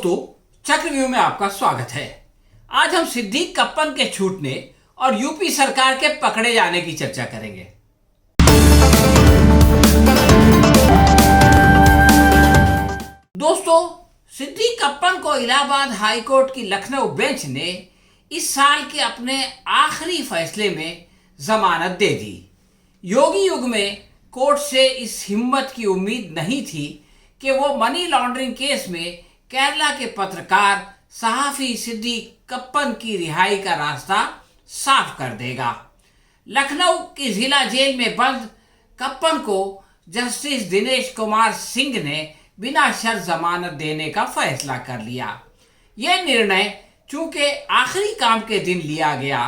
दोस्तों, चक्रव्यूह में आपका स्वागत है। आज हम सिद्दीक कप्पन के छूटने और यूपी सरकार के पकड़े जाने की चर्चा करेंगे। दोस्तों, सिद्दीक कप्पन को इलाहाबाद हाई कोर्ट की लखनऊ बेंच ने इस साल के अपने आखिरी फैसले में जमानत दे दी। योगी युग में कोर्ट से इस हिम्मत की उम्मीद नहीं थी कि वो मनी लॉन्ड्रिंग केस में केरला के पत्रकार सहाफी सिद्दीक कप्पन की रिहाई का रास्ता साफ कर देगा। लखनऊ की जिला जेल में बंद कप्पन को जस्टिस दिनेश कुमार सिंह ने बिना शर्त जमानत देने का फैसला कर लिया। यह निर्णय चूंकि आखिरी काम के दिन लिया गया,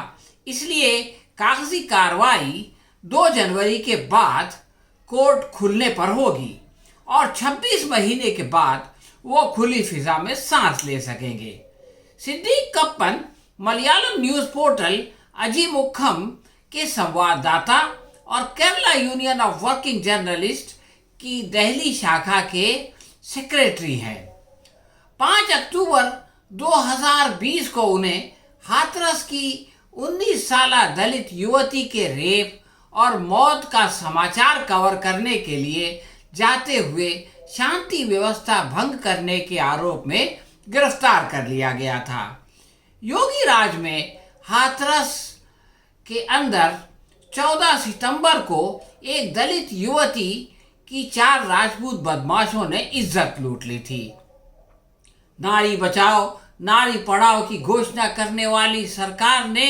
इसलिए कागजी कार्रवाई 2 जनवरी के बाद कोर्ट खुलने पर होगी और 26 महीने के बाद वो खुली फिजा में सांस ले सकेंगे। सिद्दीक कप्पन मलयालम न्यूज पोर्टल अजीमुखम के संवाददाता और Kerala union of working journalist की दिल्ली शाखा के सेक्रेटरी हैं। 5 अक्टूबर 2020 को उन्हें हाथरस की 19 साल दलित युवती के रेप और मौत का समाचार कवर करने के लिए जाते हुए शांति व्यवस्था भंग करने के आरोप में गिरफ्तार कर लिया गया था। योगी राज में हाथरस के अंदर 14 सितंबर को एक दलित युवती की 4 राजपूत बदमाशों ने इज्जत लूट ली थी। नारी बचाओ नारी पढ़ाओ की घोषणा करने वाली सरकार ने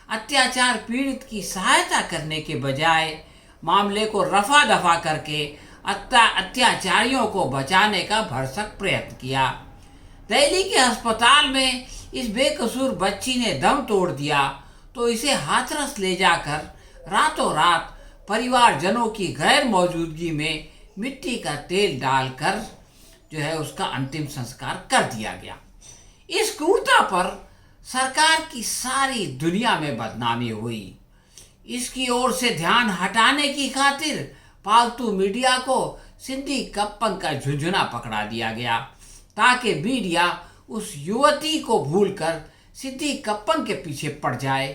अत्याचार पीड़ित की सहायता करने के बजाय मामले को रफा दफा करके अत्याचारियों को बचाने का भरसक प्रयत्न किया। दिल्ली के अस्पताल में इस बेकसूर बच्ची ने दम तोड़ दिया तो इसे हाथरस ले जाकर रातों रात परिवारजनों की गैर मौजूदगी में मिट्टी का तेल डालकर उसका अंतिम संस्कार कर दिया गया। इस क्रूरता पर सरकार की सारी दुनिया में बदनामी हुई। इसकी ओर से ध्यान हटाने की खातिर पालतू मीडिया को सिद्दीक कप्पन का झुंझुना पकड़ा दिया गया ताकि मीडिया उस युवती को भूलकर सिद्दीक कप्पन के पीछे पड़ जाए।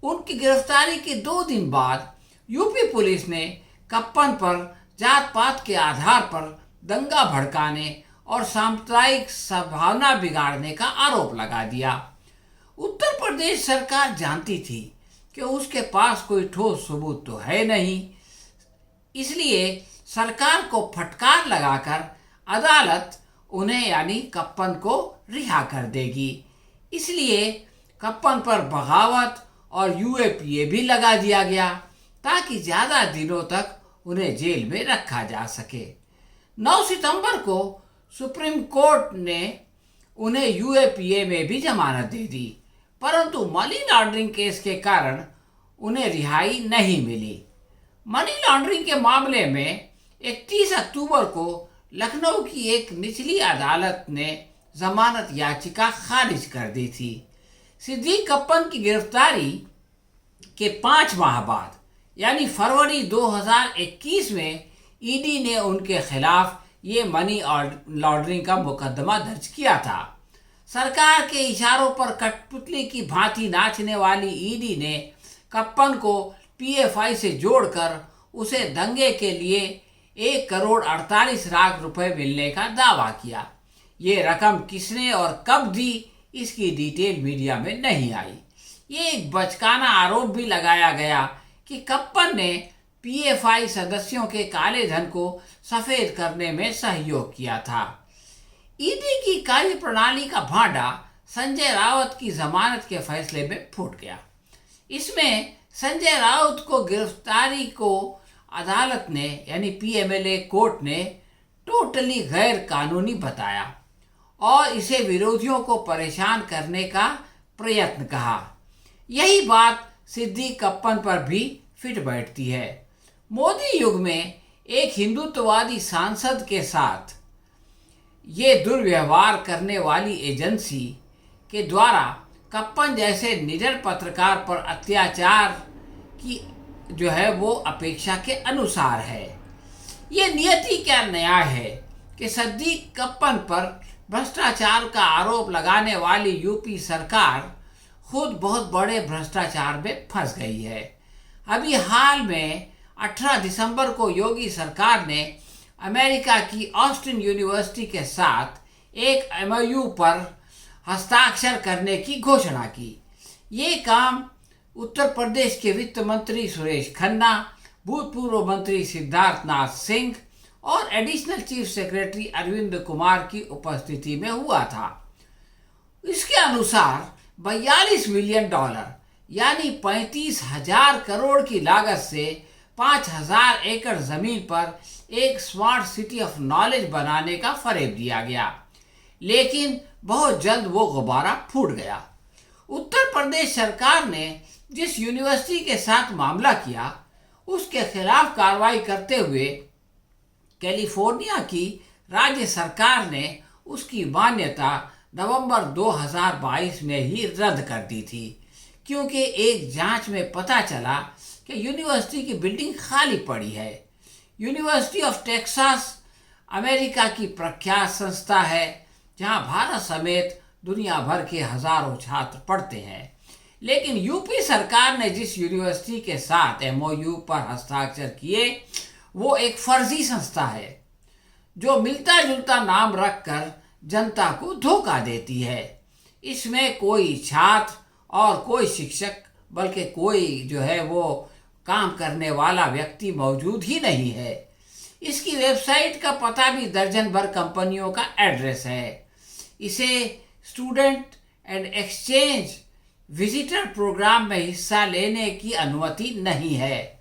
उनकी गिरफ्तारी के 2 दिन बाद यूपी पुलिस ने कप्पन पर जात पात के आधार पर दंगा भड़काने और सांप्रदायिक सद्भावना बिगाड़ने का आरोप लगा दिया। उत्तर प्रदेश सरकार जानती थी कि उसके पास कोई ठोस सबूत तो है नहीं, इसलिए सरकार को फटकार लगाकर अदालत उन्हें यानी कप्पन को रिहा कर देगी। इसलिए कप्पन पर बगावत और यूएपीए भी लगा दिया गया ताकि ज़्यादा दिनों तक उन्हें जेल में रखा जा सके। 9 सितंबर को सुप्रीम कोर्ट ने उन्हें यूएपीए में भी जमानत दे दी, परंतु मनी लॉन्ड्रिंग केस के कारण उन्हें रिहाई नहीं मिली। मनी लॉन्ड्रिंग के मामले में 31 अक्टूबर को लखनऊ की एक निचली अदालत ने जमानत याचिका खारिज कर दी थी। सिद्दीक कप्पन की गिरफ्तारी के 5 माह बाद यानी फरवरी 2021 में ईडी ने उनके खिलाफ ये मनी लॉन्ड्रिंग का मुकदमा दर्ज किया था। सरकार के इशारों पर कठपुतली की भांति नाचने वाली ईडी ने कप्पन को पीएफआई से जोड़कर उसे दंगे के लिए 1 करोड़ 48 लाख रुपए मिलने का दावा किया। ये रकम किसने और कब दी, इसकी डिटेल मीडिया में नहीं आई। ये एक बचकाना आरोप भी लगाया गया कि कप्पन ने पीएफआई सदस्यों के काले धन को सफेद करने में सहयोग किया था। ईडी की कार्यप्रणाली का भांडा संजय राउत की जमानत के फैसले में फूट गया। इसमें संजय राउत को गिरफ्तारी को अदालत ने यानी पीएमएलए कोर्ट ने टोटली गैर कानूनी बताया और इसे विरोधियों को परेशान करने का प्रयत्न कहा। यही बात सिद्दीक कप्पन पर भी फिट बैठती है। मोदी युग में एक हिंदुत्ववादी सांसद के साथ ये दुर्व्यवहार करने वाली एजेंसी के द्वारा कप्पन जैसे निडर पत्रकार पर अत्याचार की वो अपेक्षा के अनुसार है। ये नियति क्या न्याय है कि सिद्दीक कप्पन पर भ्रष्टाचार का आरोप लगाने वाली यूपी सरकार खुद बहुत बड़े भ्रष्टाचार में फंस गई है। अभी हाल में 18 दिसंबर को योगी सरकार ने अमेरिका की ऑस्टिन यूनिवर्सिटी के साथ एक एमओयू पर हस्ताक्षर करने की घोषणा की। ये काम उत्तर प्रदेश के वित्त मंत्री सुरेश खन्ना, भूतपूर्व मंत्री सिद्धार्थ नाथ सिंह और additional chief secretary Arvind Kumar की उपस्थिति में हुआ था। इसके अनुसार 42 मिलियन डॉलर यानी 35,000 करोड़ की लागत से 5,000 एकड़ जमीन पर एक स्मार्ट सिटी ऑफ नॉलेज बनाने का फरेब दिया गया, लेकिन बहुत जल्द वो गुब्बारा फूट गया। उत्तर प्रदेश सरकार ने जिस यूनिवर्सिटी के साथ मामला किया उसके खिलाफ कार्रवाई करते हुए कैलिफोर्निया की राज्य सरकार ने उसकी मान्यता नवंबर 2022 में ही रद्द कर दी थी, क्योंकि एक जांच में पता चला कि यूनिवर्सिटी की बिल्डिंग खाली पड़ी है। यूनिवर्सिटी ऑफ टेक्सास अमेरिका की प्रख्यात संस्था है, जहां भारत समेत दुनिया भर के हजारों छात्र पढ़ते हैं। लेकिन यूपी सरकार ने जिस यूनिवर्सिटी के साथ एमओयू पर हस्ताक्षर किए वो एक फर्जी संस्था है, जो मिलता जुलता नाम रखकर जनता को धोखा देती है। इसमें कोई छात्र और कोई शिक्षक बल्कि कोई जो है वो काम करने वाला व्यक्ति मौजूद ही नहीं है। इसकी वेबसाइट का पता भी दर्जन भर कंपनियों का एड्रेस है। इसे student and exchange visitor programme में हिस्सा लेने की अनुमति नहीं है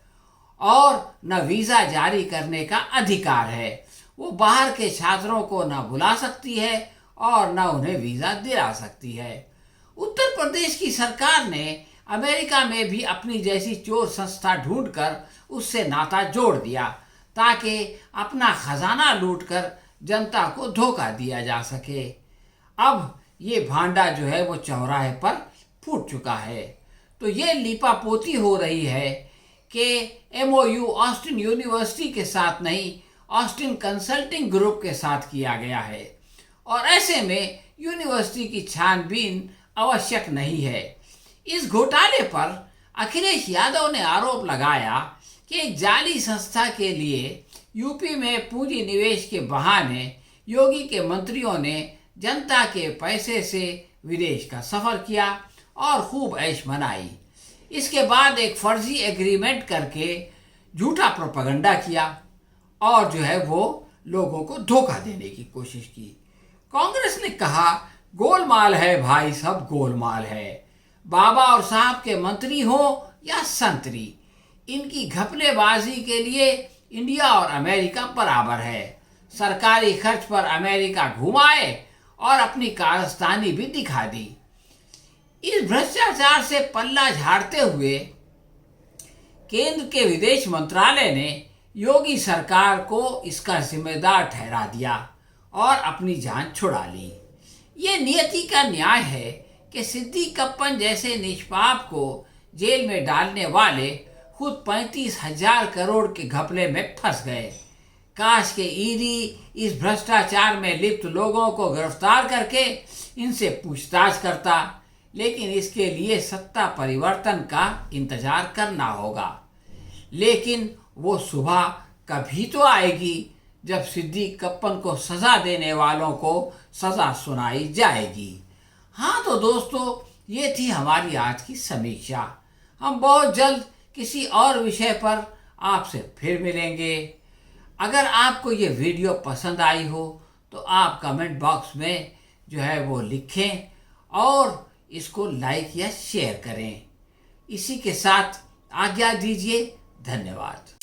और न वीज़ा जारी करने का अधिकार है। वो बाहर के छात्रों को न बुला सकती है और न उन्हें वीज़ा दिला सकती है। उत्तर प्रदेश की सरकार ने अमेरिका में भी अपनी जैसी चोर संस्था ढूंढकर उससे नाता जोड़ दिया, ताकि अपना खजाना लूटकर जनता को धोखा दिया जा सके। अब ये भांडा जो है वो चौराहे पर फूट चुका है। तो ये लीपापोती हो रही है कि एमओयू ऑस्टिन यूनिवर्सिटी के साथ नहीं, ऑस्टिन कंसल्टिंग ग्रुप के साथ किया गया है और ऐसे में यूनिवर्सिटी की छानबीन आवश्यक नहीं है। इस घोटाले पर अखिलेश यादव ने आरोप लगाया कि एक जाली संस्था के लिए यूपी में पूंजी निवेश के बहाने योगी के मंत्रियों ने जनता के पैसे से विदेश का सफर किया और खूब ऐश मनाई। इसके बाद एक फर्जी एग्रीमेंट करके झूठा प्रोपेगेंडा किया और जो है वो लोगों को धोखा देने की कोशिश की। कांग्रेस ने कहा गोलमाल है भाई, सब गोलमाल है। बाबा और साहब के मंत्री हो या संतरी, इनकी घपलेबाजी के लिए इंडिया और अमेरिका बराबर है। सरकारी खर्च पर अमेरिका घुमाए और अपनी कारस्तानी भी दिखा दी। इस भ्रष्टाचार से पल्ला झाड़ते हुए केंद्र के विदेश मंत्रालय ने योगी सरकार को इसका जिम्मेदार ठहरा दिया और अपनी जान छुड़ा ली। ये नियति का न्याय है कि सिद्दीकप्पन जैसे निष्पाप को जेल में डालने वाले खुद 35,000 करोड़ के घपले में फंस गए। काश के ईडी इस भ्रष्टाचार में लिप्त लोगों को गिरफ्तार करके इनसे पूछताछ करता, लेकिन इसके लिए सत्ता परिवर्तन का इंतजार करना होगा। लेकिन वो सुबह कभी तो आएगी जब सिद्दीकप्पन को सजा देने वालों को सजा सुनाई जाएगी। हाँ तो दोस्तों, ये थी हमारी आज की समीक्षा। हम बहुत जल्द किसी और विषय पर आपसे फिर मिलेंगे। अगर आपको ये वीडियो पसंद आई हो तो आप कमेंट बॉक्स में जो है वो लिखें और इसको लाइक या शेयर करें। इसी के साथ आज्ञा दीजिए। धन्यवाद।